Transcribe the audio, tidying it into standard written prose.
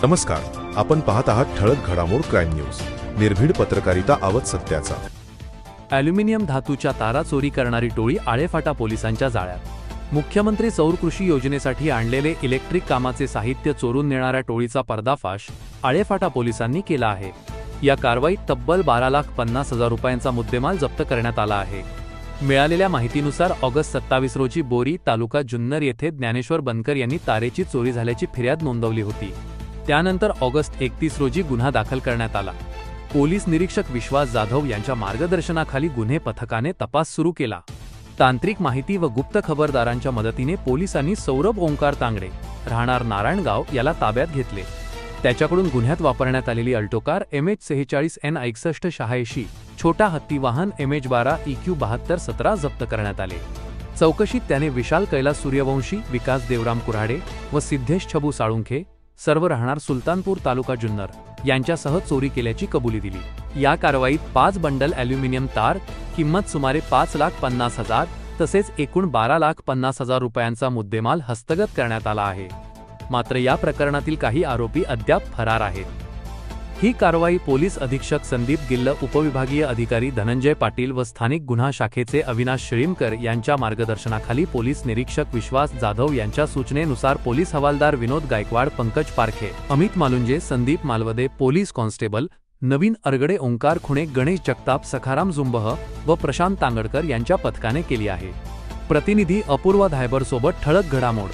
नमस्कार, आपण पाहत आहात ठळक घडामोड क्राईम न्यूज. निर्भीड पत्रकारिता, आवाज सत्याचा. ॲल्युमिनियम धातूच्या तारा चोरी करणारी टोळी आळेफाटा पोलिसांच्या जाळ्यात. मुख्यमंत्री सौर कृषी योजनेसाठी आणलेले इलेक्ट्रिक कामाचे साहित्य चोरून नेणाऱ्या टोळीचा पर्दाफाश आळेफाटा पोलिसांनी केला आहे. या कारवाईत तब्बल 12,50,000 रुपयांचा मुद्देमाल जप्त करण्यात आला आहे. मिळालेल्या माहितीनुसार ऑगस्ट 27 रोजी बोरी, तालुका जुन्नर येथे ज्ञानेश्वर बनकर यांनी तारेची चोरी झाल्याची फिर्याद नोंदवली होती. त्यानंतर ऑगस्ट 31 रोजी गुन्हा दाखल करण्यात आला. पोलीस निरीक्षक विश्वास जाधव यांच्या मार्गदर्शनाखाली गुन्हे पथकाने तपास सुरू केला. तांत्रिक माहिती व गुप्त खबरदारांच्या मदतीने पोलिसांनी सौरभ ओंकार तांगडे, राहणार नारायणगाव याला ताब्यात घेतले. त्याच्याकडून गुन्ह्यात वापरण्यात आलेली अल्टो कार MH46N 6186, छोटा हत्ती वाहन MH12 EQ 7217 जप्त करण्यात आले. चौकशीत त्याने विशाल कैलास सूर्यवंशी, विकास देवराम कुऱ्हाडे व सिद्धेश छबू साळुंखे, सर्व राहणार सुलतानपूर, तालुका जुन्नर यांच्यासह चोरी केल्याची कबुली दिली. या कारवाईत 5 बंडल ॲल्युमिनियम तार, किंमत सुमारे 5,50,000 तसेच एकूण 12,50,000 रुपयांचा मुद्देमाल हस्तगत करण्यात आला आहे. मात्र या प्रकरणातील काही आरोपी अद्याप फरार आहेत. ही कारवाई पोलीस अधीक्षक संदीप गिल्ल, उपविभागीय अधिकारी धनंजय पाटील व स्थानिक गुन्हा शाखेचे अविनाश शिळीमकर यांच्या मार्गदर्शनाखाली पोलीस निरीक्षक विश्वास जाधव यांच्या सूचनेनुसार पोलीस हवालदार विनोद गायकवाड, पंकज पारखे, अमित मालुंजे, संदीप मालवदे, पोलीस कॉन्स्टेबल नवीन अरगडे, ओंकार खुणे, गणेश जगताप, सखाराम जुंबह व प्रशांत तांगडकर यांच्या पथकाने केली आहे. प्रतिनिधी अपूर्वा धायबर सोबत ठळक घडामोड.